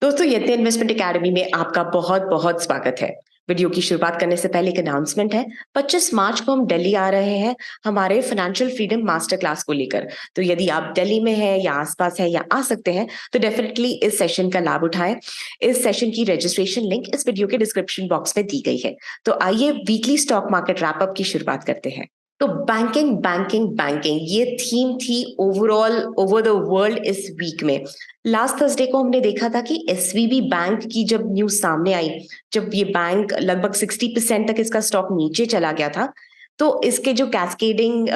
दोस्तों यत्न investment academy में आपका बहुत बहुत स्वागत है। वीडियो की शुरुआत करने से पहले एक अनाउंसमेंट है। 25 मार्च को हम दिल्ली आ रहे हैं हमारे फाइनेंशियल फ्रीडम मास्टर क्लास को लेकर। तो यदि आप दिल्ली में हैं या आसपास है या आ सकते हैं तो डेफिनेटली इस सेशन का लाभ उठाएं। इस सेशन की रजिस्ट्रेशन लिंक इस वीडियो के डिस्क्रिप्शन बॉक्स में दी गई है। तो आइए वीकली स्टॉक मार्केट रैपअप की शुरुआत करते हैं। तो बैंकिंग बैंकिंग बैंकिंग ये थीम थी ओवरऑल ओवर द वर्ल्ड इस वीक में। लास्ट थर्सडे को हमने देखा था कि एसवीबी बैंक की जब न्यूज सामने आई, जब ये बैंक लगभग 60% तक इसका स्टॉक नीचे चला गया था, तो इसके जो कैस्केडिंग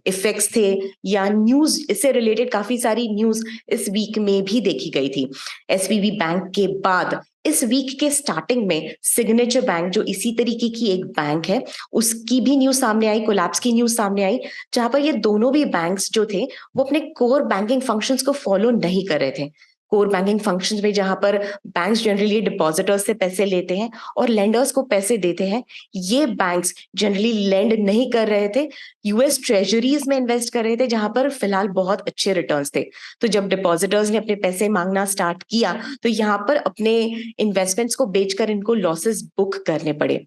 इफेक्ट्स थे या न्यूज इससे रिलेटेड काफी सारी न्यूज इस वीक में भी देखी गई थी। एसवीबी बैंक के बाद इस वीक के स्टार्टिंग में सिग्नेचर बैंक, जो इसी तरीके की एक बैंक है, उसकी भी न्यूज सामने आई, कोलैप्स की न्यूज सामने आई, जहां पर ये दोनों भी बैंक्स जो थे वो अपने कोर बैंकिंग फंक्शंस को फॉलो नहीं कर रहे थे। कोर बैंकिंग फंक्शंस में जहां पर बैंक्स जनरली डिपॉजिटर्स से पैसे लेते हैं और लेंडर्स को पैसे देते हैं, ये बैंक्स जनरली लेंड नहीं कर रहे थे, यूएस ट्रेजरीज में इन्वेस्ट कर रहे थे, जहां पर फिलहाल बहुत अच्छे रिटर्न्स थे। तो जब डिपॉजिटर्स ने अपने पैसे मांगना स्टार्ट किया तो यहाँ पर अपने इन्वेस्टमेंट्स को बेचकर इनको लॉसेस बुक करने पड़े।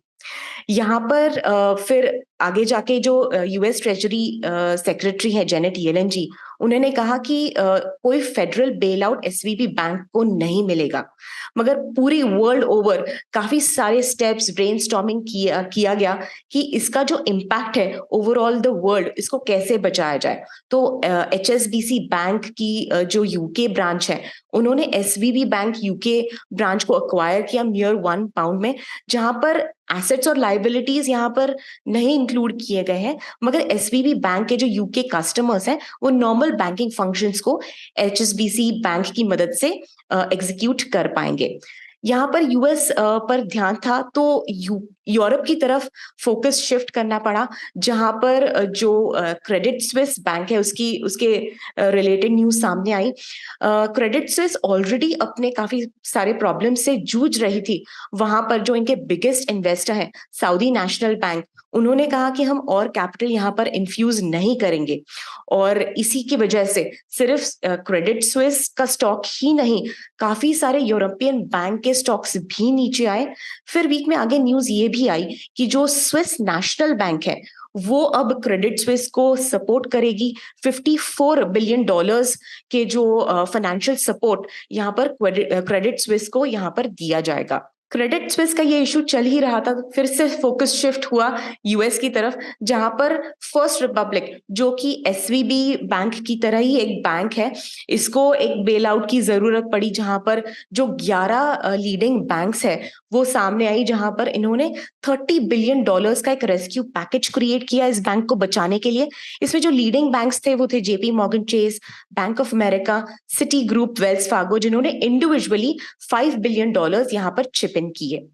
यहाँ पर फिर आगे जाके जो यूएस ट्रेजरी सेक्रेटरी है जेनेट येलेन जी, उन्होंने कहा कि कोई federal bail out SVB bank को नहीं मिलेगा। मगर पूरी वर्ल्ड ओवर काफी सारे स्टेप्स ब्रेनस्टॉर्मिंग किया गया कि इसका जो इम्पैक्ट है ओवरऑल द वर्ल्ड, इसको कैसे बचाया जाए। तो एचएसबीसी बैंक की जो यूके ब्रांच है, उन्होंने एसवीबी बैंक यूके ब्रांच को अक्वायर किया नियर £1 में, जहां पर एसेट्स और लाइबिलिटीज यहाँ पर नहीं इंक्लूड किए गए हैं, मगर एसवीबी बैंक के जो यूके कस्टमर्स हैं वो नॉर्मल बैंकिंग फंक्शंस को एचएसबीसी बैंक की मदद से एग्जीक्यूट कर पाएंगे। यहाँ पर यूएस पर ध्यान था तो यूरोप की तरफ फोकस शिफ्ट करना पड़ा, जहां पर जो क्रेडिट स्विस बैंक है उसके रिलेटेड न्यूज सामने आई। क्रेडिट स्विस ऑलरेडी अपने काफी सारे प्रॉब्लम से जूझ रही थी। वहां पर जो इनके बिगेस्ट इन्वेस्टर है सऊदी नेशनल बैंक, उन्होंने कहा कि हम और कैपिटल यहाँ पर इन्फ्यूज नहीं करेंगे, और इसी की वजह से सिर्फ क्रेडिट स्विस का स्टॉक ही नहीं, काफी सारे यूरोपियन बैंक के स्टॉक्स भी नीचे आए। फिर वीक में आगे न्यूज ये भी आई कि जो स्विस नेशनल बैंक है वो अब क्रेडिट स्विस को सपोर्ट करेगी। $54 बिलियन के जो फाइनेंशियल सपोर्ट यहाँ पर क्रेडिट स्विस को यहाँ पर दिया जाएगा। क्रेडिट स्विस का ये इशू चल ही रहा था, फिर से फोकस शिफ्ट हुआ यूएस की तरफ, जहां पर फर्स्ट रिपब्लिक, जो कि एसवीबी बैंक की तरह ही एक बैंक है, इसको एक बेल आउट की जरूरत पड़ी, जहां पर जो 11 लीडिंग बैंक्स है वो सामने आई, जहां पर इन्होंने $30 बिलियन का एक रेस्क्यू पैकेज क्रिएट किया इस बैंक को बचाने के लिए। इसमें जो लीडिंग बैंक्स थे वो थे JP Morgan Chase, bank of America, city group, Wells Fargo, जिन्होंने इंडिविजुअली $5 बिलियन यहाँ पर चिप इन किए।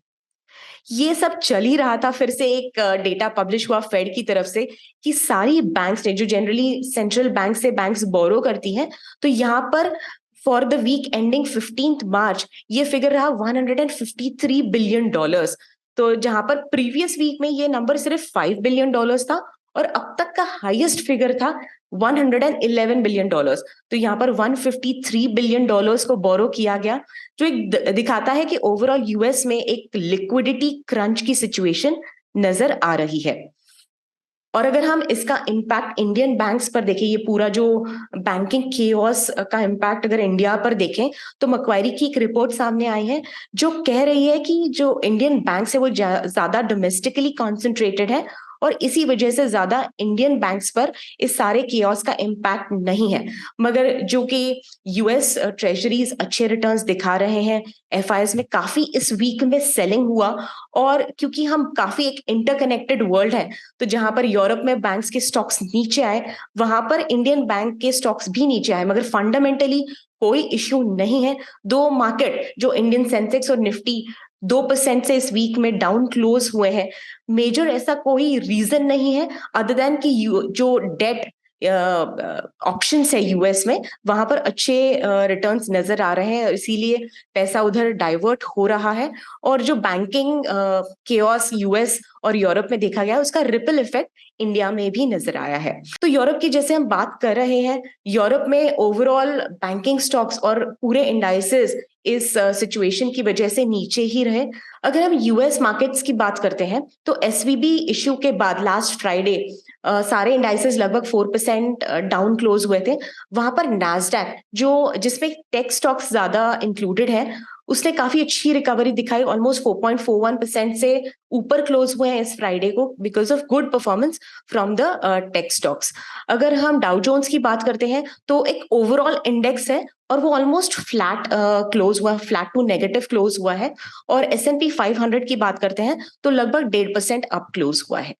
ये सब चल ही रहा था, फिर से एक डेटा पब्लिश हुआ फेड की तरफ से कि सारी बैंक्स ने, जो जनरली सेंट्रल बैंक से बैंक्स बोरो करती हैं, तो यहाँ पर फॉर द वीक एंडिंग 15 मार्च ये फिगर रहा $153 बिलियन। तो जहां पर प्रीवियस वीक में ये नंबर सिर्फ $5 बिलियन था, और अब तक का हाईएस्ट फिगर था $111 बिलियन। तो यहाँ पर $153 बिलियन को बोरो किया गया, जो एक दिखाता है कि ओवरऑल यूएस में एक लिक्विडिटी क्रंच की सिचुएशन नजर आ रही है। और अगर हम इसका इम्पैक्ट इंडियन बैंक्स पर देखें, ये पूरा जो बैंकिंग केओस का इम्पैक्ट अगर इंडिया पर देखें, तो मक्वारी की एक रिपोर्ट सामने आई है जो कह रही है कि जो इंडियन बैंक्स है वो ज्यादा डोमेस्टिकली कॉन्सेंट्रेटेड है, और इसी वजह से ज्यादा इंडियन बैंक्स पर इस सारे केओस का इम्पैक्ट नहीं है। मगर जो कि यूएस ट्रेजरीज अच्छे रिटर्न्स दिखा रहे हैं, एफआईएस में काफी इस वीक में सेलिंग हुआ, और क्योंकि हम काफी एक इंटरकनेक्टेड वर्ल्ड है, तो जहां पर यूरोप में बैंक्स के स्टॉक्स नीचे आए, वहां पर इंडियन बैंक के स्टॉक्स भी नीचे आए, मगर फंडामेंटली कोई इश्यू नहीं है। दो मार्केट, जो इंडियन सेंसेक्स और निफ्टी, 2% से इस वीक में डाउन क्लोज हुए हैं। मेजर ऐसा कोई रीजन नहीं है अदर देन कि जो डेट ऑप्शंस है यूएस में, वहां पर अच्छे रिटर्न्स नजर आ रहे हैं, इसीलिए पैसा उधर डाइवर्ट हो रहा है। और जो बैंकिंग केओस यूएस और यूरोप में देखा गया, उसका रिपल इफेक्ट इंडिया में भी नजर आया है। तो यूरोप की जैसे हम बात कर रहे हैं, यूरोप में ओवरऑल बैंकिंग स्टॉक्स और पूरे इंडाइसेस इस सिचुएशन की वजह से नीचे ही रहे। अगर हम यूएस मार्केट्स की बात करते हैं तो एसवीबी इश्यू के बाद लास्ट फ्राइडे सारे इंडाइसेस लगभग 4% डाउन क्लोज हुए थे। वहां पर नैस्डैक जो जिसमें टेक स्टॉक्स ज्यादा इंक्लूडेड है, उसने काफी अच्छी रिकवरी दिखाई, ऑलमोस्ट 4.41% से ऊपर क्लोज हुए हैं इस फ्राइडे को because of good performance from the tech stocks. अगर हम डाउ जोन्स की बात करते हैं तो एक ओवरऑल इंडेक्स है और वो ऑलमोस्ट फ्लैट क्लोज हुआ, फ्लैट टू नेगेटिव क्लोज हुआ है। और S&P 500 की बात करते हैं तो लगभग 1.5% अप क्लोज हुआ है।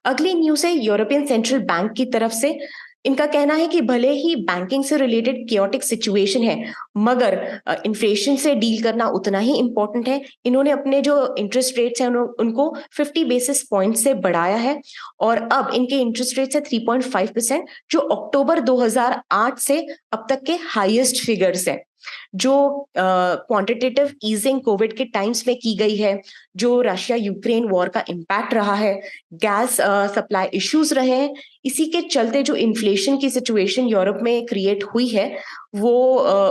अगली न्यूज है यूरोपियन सेंट्रल बैंक की तरफ से। इनका कहना है कि भले ही बैंकिंग से रिलेटेड कियोटिक सिचुएशन है, मगर इन्फ्लेशन से डील करना उतना ही इंपॉर्टेंट है। इन्होंने अपने जो इंटरेस्ट रेट्स हैं उनको 50 बेसिस पॉइंट से बढ़ाया है और अब इनके इंटरेस्ट रेट्स है 3.5%, जो अक्टूबर 2008 से अब तक के हाईएस्ट फिगर्स है। जो क्वांटिटेटिव ईजिंग कोविड के टाइम्स में की गई है, जो रशिया यूक्रेन वॉर का इम्पैक्ट रहा है, गैस सप्लाई इश्यूज रहे हैं, इसी के चलते जो इन्फ्लेशन की सिचुएशन यूरोप में क्रिएट हुई है वो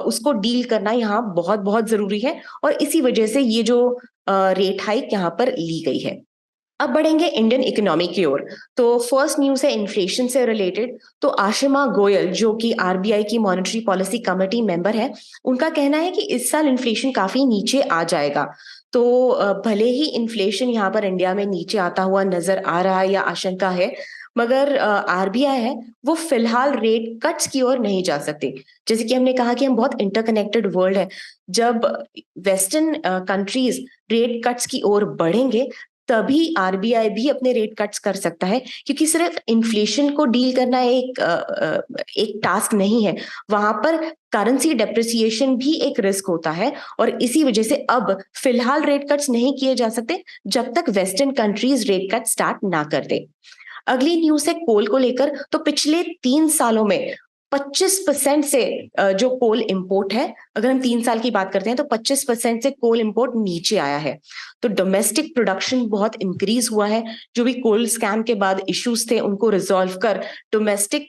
उसको डील करना यहाँ बहुत बहुत जरूरी है और इसी वजह से ये जो रेट हाइक यहाँ पर ली गई है। अब बढ़ेंगे इंडियन इकोनॉमी की ओर। तो फर्स्ट न्यूज है इन्फ्लेशन से रिलेटेड। तो आशिमा गोयल जो कि आरबीआई की मॉनेटरी पॉलिसी कमेटी मेंबर है, उनका कहना है कि इस साल इन्फ्लेशन काफी नीचे आ जाएगा। तो भले ही इन्फ्लेशन यहाँ पर इंडिया में नीचे आता हुआ नजर आ रहा है या आशंका है, मगर आरबीआई है वो फिलहाल रेट कट्स की ओर नहीं जा सकते। जैसे कि हमने कहा कि हम बहुत इंटरकनेक्टेड वर्ल्ड है, जब वेस्टर्न कंट्रीज रेट कट्स की ओर बढ़ेंगे तभी आरबीआई भी अपने रेट कट्स कर सकता है, क्योंकि सिर्फ इन्फ्लेशन को डील करना एक टास्क नहीं है, वहां पर करेंसी डेप्रिसिएशन भी एक रिस्क होता है और इसी वजह से अब फिलहाल रेट कट्स नहीं किए जा सकते जब तक western countries rate cut start ना कर दे। अगली न्यूज है कोल को लेकर। तो पिछले 3 सालों में 25% से जो कोल इंपोर्ट है, अगर हम 3 साल की बात करते हैं तो 25% से कोल इंपोर्ट नीचे आया है। तो डोमेस्टिक प्रोडक्शन बहुत इंक्रीज हुआ है। जो भी कोल स्कैम के बाद इश्यूज थे उनको रिजॉल्व कर डोमेस्टिक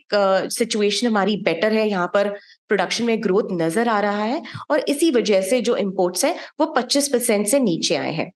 सिचुएशन हमारी बेटर है, यहाँ पर प्रोडक्शन में ग्रोथ नजर आ रहा है और इसी वजह से जो इंपोर्ट्स है वो 25% से नीचे आए हैं।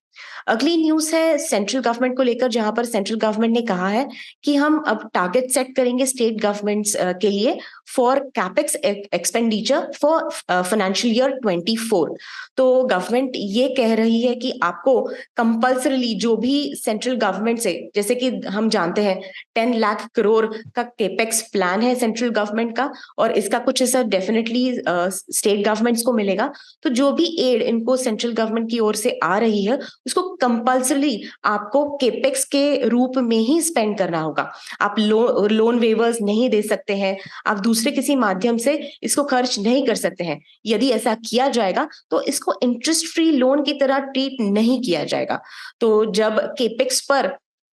अगली न्यूज है सेंट्रल गवर्नमेंट को लेकर, जहां पर सेंट्रल गवर्नमेंट ने कहा है कि हम अब टारगेट सेट करेंगे स्टेट गवर्नमेंट्स के लिए for capex expenditure for financial year 24। तो गवर्नमेंट ये कह रही है कि आपको कंपल्सरीली जो भी सेंट्रल गवर्नमेंट से, जैसे कि हम जानते हैं 10 लाख करोड़ का केपेक्स प्लान है सेंट्रल गवर्नमेंट का और इसका कुछ ऐसा डेफिनेटली स्टेट गवर्नमेंट्स को मिलेगा। तो जो भी एड इनको सेंट्रल गवर्नमेंट की ओर से आ रही है उसको कंपल्सरी आपको केपेक्स के रूप में ही स्पेंड करना होगा। आप लोन वेवर्स नहीं दे सकते हैं, आप दूसरे किसी माध्यम से इसको खर्च नहीं कर सकते हैं। यदि ऐसा किया जाएगा तो इसको इंटरेस्ट फ्री लोन की तरह ट्रीट नहीं किया जाएगा। तो जब केपेक्स पर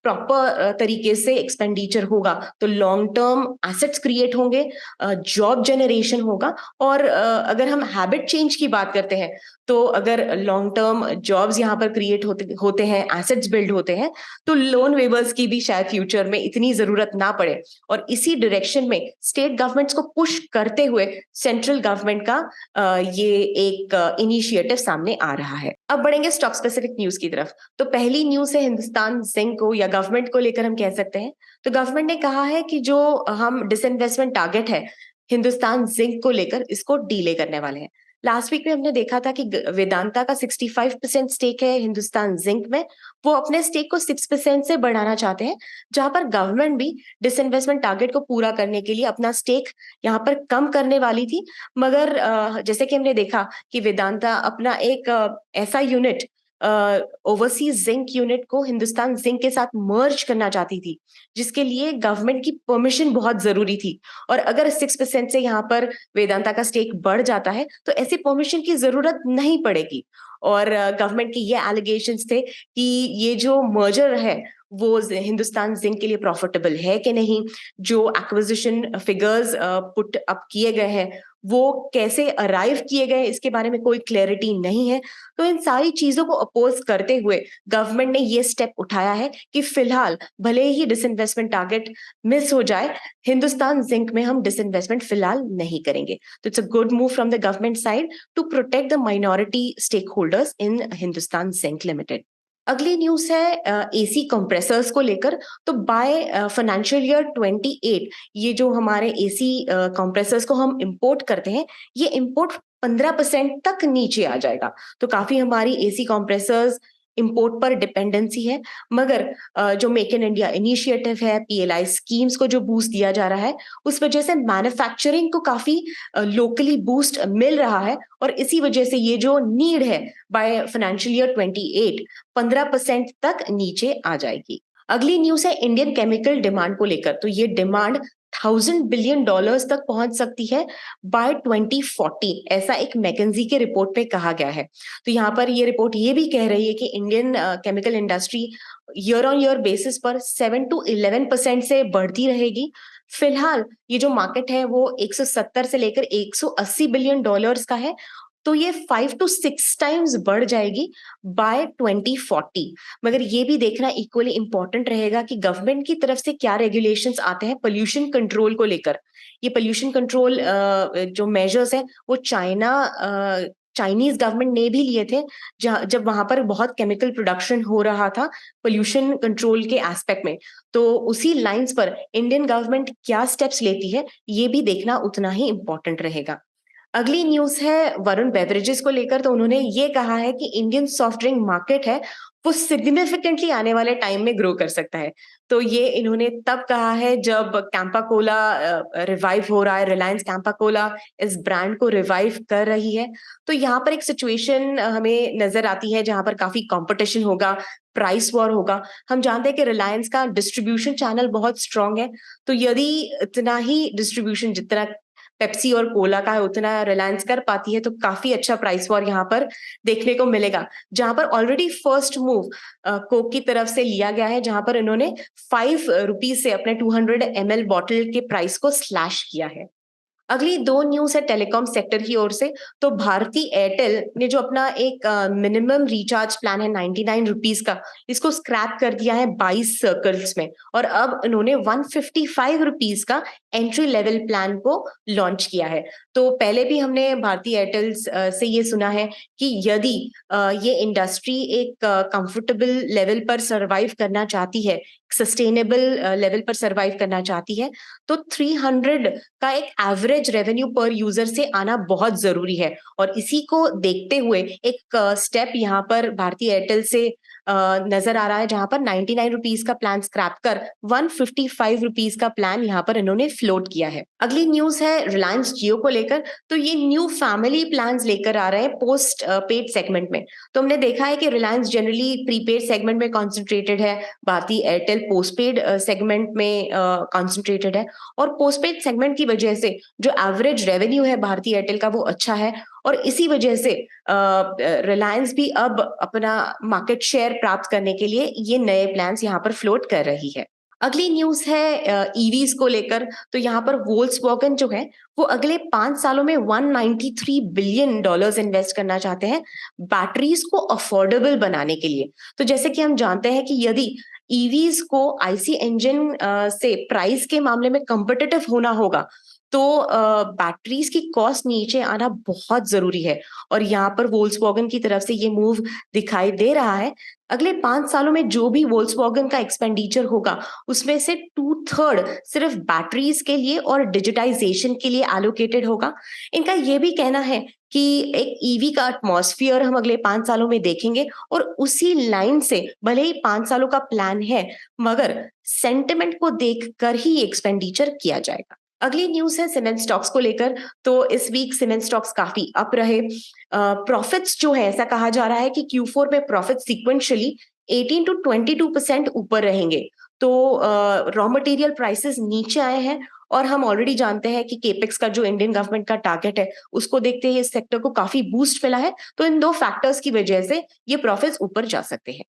प्रॉपर तरीके से एक्सपेंडिचर होगा तो लॉन्ग टर्म एसेट्स क्रिएट होंगे, जॉब जनरेशन होगा और अगर हम हैबिट चेंज की बात करते हैं तो अगर लॉन्ग टर्म जॉब्स यहाँ पर क्रिएट होते हैं, एसेट्स बिल्ड होते हैं, तो लोन वेवर्स की भी शायद फ्यूचर में इतनी जरूरत ना पड़े। और इसी डायरेक्शन में स्टेट गवर्नमेंट्स को पुश करते हुए सेंट्रल गवर्नमेंट का ये एक इनिशिएटिव सामने आ रहा है। अब बढ़ेंगे स्टॉक स्पेसिफिक न्यूज की तरफ। तो पहली न्यूज है हिंदुस्तान जिंक को, या गवर्नमेंट को लेकर हम कह सकते हैं। तो गवर्नमेंट ने कहा है कि जो हम डिसइन्वेस्टमेंट टारगेट है हिंदुस्तान जिंक को लेकर, इसको डीले करने वाले हैं। लास्ट वीक में हमने देखा था कि वेदांता का 65% स्टेक है हिंदुस्तान जिंक में, वो अपने स्टेक को 6% से बढ़ाना चाहते हैं, जहां पर गवर्नमेंट भी डिसइन्वेस्टमेंट टारगेट को पूरा करने के लिए अपना स्टेक यहाँ पर कम करने वाली थी। मगर जैसे कि हमने देखा कि वेदांता अपना एक ऐसा यूनिट, ओवरसीज जिंक यूनिट को हिंदुस्तान जिंक के साथ मर्ज करना चाहती थी, जिसके लिए गवर्नमेंट की परमिशन बहुत जरूरी थी। और अगर 6% से यहाँ पर वेदांता का स्टेक बढ़ जाता है तो ऐसी परमिशन की जरूरत नहीं पड़ेगी। और गवर्नमेंट की ये एलिगेशंस थे कि ये जो मर्जर है वो हिंदुस्तान जिंक के लिए प्रॉफिटेबल है कि नहीं, जो एक्विजिशन फिगर्स पुट अप किए गए हैं वो कैसे अराइव किए गए इसके बारे में कोई क्लैरिटी नहीं है। तो इन सारी चीजों को अपोज करते हुए गवर्नमेंट ने ये स्टेप उठाया है कि फिलहाल भले ही डिसइन्वेस्टमेंट टारगेट मिस हो जाए, हिंदुस्तान जिंक में हम डिसइन्वेस्टमेंट फिलहाल नहीं करेंगे। तो it's a good move from the government side to protect the minority stake holders in Hindustan zinc limited. अगली न्यूज है एसी कंप्रेसर्स को लेकर। तो बाय फाइनेंशियल ईयर 28 ये जो हमारे एसी कंप्रेसर्स को हम इंपोर्ट करते हैं, ये इंपोर्ट 15% तक नीचे आ जाएगा। तो काफी हमारी एसी कंप्रेसर्स इंपोर्ट पर डिपेंडेंसी है, मगर जो मेक इन इंडिया इनिशिएटिव है, पीएलआई स्कीम्स को जो बूस्ट दिया जा रहा है, उस वजह से मैन्युफैक्चरिंग को काफी लोकली बूस्ट मिल रहा है। और इसी वजह से ये जो नीड है बाय फाइनेंशियल ईयर 28 15% तक नीचे आ जाएगी। अगली न्यूज है इंडियन केमिकल डिमांड को लेकर। तो ये डिमांड $1,000 बिलियन तक पहुंच सकती है बाय 2040, ऐसा एक मैकेंजी के रिपोर्ट में कहा गया है। तो यहाँ पर ये रिपोर्ट ये भी कह रही है कि Indian chemical industry year on year basis पर 7 to 11% से बढ़ती रहेगी। फिलहाल ये जो मार्केट है वो 170 से लेकर $180 बिलियन का है। तो ये 5 to 6 टाइम्स बढ़ जाएगी बाय 2040। मगर ये भी देखना इक्वली इंपॉर्टेंट रहेगा कि गवर्नमेंट की तरफ से क्या रेगुलेशंस आते हैं पोल्यूशन कंट्रोल को लेकर। ये पोल्यूशन कंट्रोल जो मेजर्स हैं वो चाइनीज गवर्नमेंट ने भी लिए थे, जब वहां पर बहुत केमिकल प्रोडक्शन हो रहा था पोल्यूशन कंट्रोल के एस्पेक्ट में। तो उसी लाइंस पर इंडियन गवर्नमेंट क्या स्टेप्स लेती है, ये भी देखना उतना ही इंपॉर्टेंट रहेगा। अगली न्यूज है वरुण बेवरेजेस को लेकर। तो उन्होंने ये कहा है कि इंडियन सॉफ्ट ड्रिंक मार्केट है वो सिग्निफिकेंटली आने वाले टाइम में ग्रो कर सकता है। तो ये इन्होंने तब कहा है जब कैंपा कोला रिवाइव हो रहा है, रिलायंस कैंपा कोला इस ब्रांड को रिवाइव कर रही है। तो यहाँ पर एक सिचुएशन हमें नजर आती है जहां पर काफी कंपटीशन होगा, प्राइस वॉर होगा। हम जानते हैं कि रिलायंस का डिस्ट्रीब्यूशन चैनल बहुत स्ट्रांग है। तो यदि इतना ही डिस्ट्रीब्यूशन जितना पेप्सी और कोला का है उतना रिलायंस कर पाती है, तो काफी अच्छा प्राइस वॉर यहाँ पर देखने को मिलेगा। जहां पर ऑलरेडी फर्स्ट मूव कोक की तरफ से लिया गया है, जहां पर इन्होंने ₹5 से अपने 200 ml बॉटल के प्राइस को स्लैश किया है। अगली दो न्यूज है टेलीकॉम सेक्टर की ओर से। तो भारती एयरटेल ने जो अपना एक मिनिमम रिचार्ज प्लान है ₹99 का, इसको स्क्रैप कर दिया है 22 सर्कल्स में, और अब इन्होंने ₹155 का एंट्री लेवल प्लान को लॉन्च किया है। तो पहले भी हमने भारती एयरटेल से ये सुना है कि यदि ये इंडस्ट्री एक कंफर्टेबल लेवल पर सरवाइव करना चाहती है, सस्टेनेबल लेवल पर सरवाइव करना चाहती है, तो 300 का एक एवरेज रेवेन्यू पर यूजर से आना बहुत जरूरी है। और इसी को देखते हुए एक स्टेप यहाँ पर भारती एयरटेल से नजर आ रहा है, जहां पर ₹99 का प्लान स्क्रैप कर ₹155 का प्लान यहाँ पर इन्होंने फ्लोट किया है। अगली न्यूज है रिलायंस जियो को लेकर। तो ये न्यू फैमिली प्लान्स लेकर आ रहे हैं पोस्ट पेड सेगमेंट में। तो हमने देखा है कि रिलायंस जनरली प्रीपेड सेगमेंट में कॉन्सेंट्रेटेड है, भारती एयरटेल पोस्टपेड सेगमेंट में कॉन्सेंट्रेटेड है। और पोस्टपेड सेगमेंट की वजह से जो एवरेज रेवेन्यू है भारती एयरटेल का वो अच्छा है, और इसी वजह से रिलायंस भी अब अपना मार्केट शेयर प्राप्त करने के लिए ये नए प्लान्स यहाँ पर फ्लोट कर रही है। अगली न्यूज है ईवीज को लेकर। तो यहाँ पर वोल्क्सवैगन जो है वो अगले 5 सालों में $193 बिलियन इन्वेस्ट करना चाहते हैं बैटरीज को अफोर्डेबल बनाने के लिए। तो जैसे कि हम जानते हैं कि यदि ईवीज को आईसी इंजन से प्राइस के मामले में कॉम्पिटिटिव होना होगा, तो बैटरीज की कॉस्ट नीचे आना बहुत जरूरी है। और यहाँ पर वोल्क्सवैगन की तरफ से ये मूव दिखाई दे रहा है। अगले 5 सालों में जो भी वोल्क्सवैगन का एक्सपेंडिचर होगा, उसमें से 2/3 सिर्फ बैटरीज के लिए और डिजिटाइजेशन के लिए एलोकेटेड होगा। इनका ये भी कहना है कि एक ईवी का एटमॉस्फेयर हम अगले 5 सालों में देखेंगे, और उसी लाइन से भले ही 5 सालों का प्लान है, मगर सेंटिमेंट को देखकर ही एक्सपेंडिचर किया जाएगा। अगली न्यूज है सीमेंट स्टॉक्स को लेकर। तो इस वीक सीमेंट स्टॉक्स काफी अप रहे। प्रॉफिट्स जो है, ऐसा कहा जा रहा है कि Q4 में प्रॉफिट सिक्वेंशियली 18 to 22% ऊपर रहेंगे। तो रॉ मटेरियल प्राइसेस नीचे आए हैं, और हम ऑलरेडी जानते हैं कि केपेक्स का जो इंडियन गवर्नमेंट का टारगेट है, उसको देखते हुए इस सेक्टर को काफी बूस्ट मिला है। तो इन दो फैक्टर्स की वजह से ये प्रॉफिट्स ऊपर जा सकते हैं।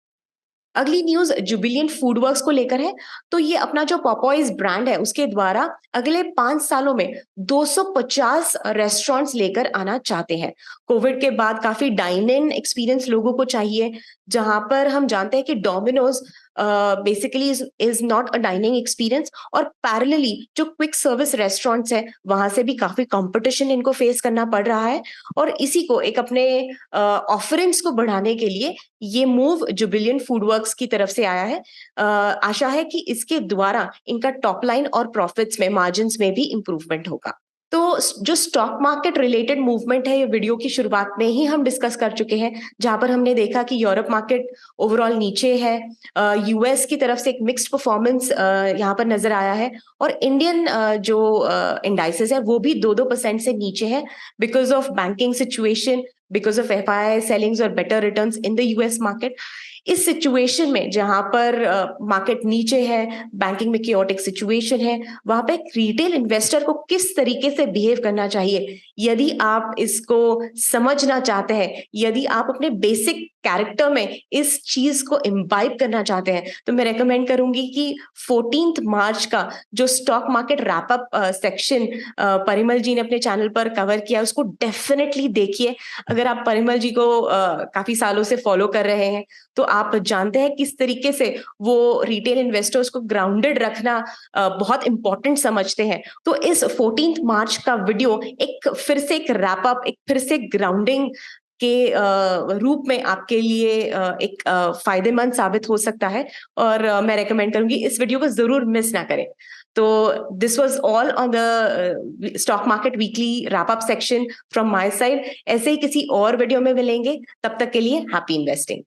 अगली न्यूज जुबिलियंट फूड वर्क्स को लेकर है। तो ये अपना जो पॉपॉइज ब्रांड है उसके द्वारा अगले 5 सालों में 250 रेस्टोरेंट्स लेकर आना चाहते हैं। कोविड के बाद काफी डाइन इन एक्सपीरियंस लोगों को चाहिए, जहां पर हम जानते हैं कि Domino's basically is not a dining experience, और पैरेलली जो क्विक सर्विस रेस्टोरेंट्स है वहां से भी काफी कंपटीशन इनको फेस करना पड़ रहा है। और इसी को एक अपने ऑफरिंग्स को बढ़ाने के लिए ये मूव जुबिलियंट फूड वर्क्स की तरफ से आया है। आशा है कि इसके द्वारा इनका टॉप लाइन और प्रॉफिट्स में, मार्जिन्स में भी इंप्रूवमेंट होगा। तो जो स्टॉक मार्केट रिलेटेड मूवमेंट है ये वीडियो की शुरुआत में ही हम डिस्कस कर चुके हैं, जहां पर हमने देखा कि यूरोप मार्केट ओवरऑल नीचे है, यूएस की तरफ से एक मिक्स्ड परफॉर्मेंस यहाँ पर नजर आया है, और इंडियन जो इंडाइसेस है वो भी 2-2% से नीचे है, because of banking situation, because of FII sellings और better returns in the US market. इस सिचुएशन में जहां पर मार्केट नीचे है, बैंकिंग में कियोटिक सिचुएशन है, वहां पे एक रिटेल इन्वेस्टर को किस तरीके से बिहेव करना चाहिए, यदि आप इसको समझना चाहते हैं, यदि आप अपने बेसिक कैरेक्टर में इस चीज को इम्बाइब करना चाहते हैं, तो मैं रेकमेंड करूंगी कि 14 मार्च का जो stock market wrap up section Parimal ji ने अपने चैनल पर कवर किया, उसको डेफिनेटली देखिए। अगर आप परिमल जी को काफी सालों से फॉलो कर रहे हैं तो आप जानते हैं किस तरीके से वो रिटेल इन्वेस्टर्स को ग्राउंडेड रखना बहुत इंपॉर्टेंट समझते हैं। तो इस 14 मार्च का वीडियो एक फिर से एक रैपअप, एक फिर से ग्राउंडिंग के रूप में आपके लिए एक फायदेमंद साबित हो सकता है, और मैं रेकमेंड करूंगी इस वीडियो को जरूर मिस ना करें। तो this was all on the stock market weekly wrap up section from my side. ऐसे ही किसी और वीडियो में मिलेंगे, तब तक के लिए हैप्पी इन्वेस्टिंग।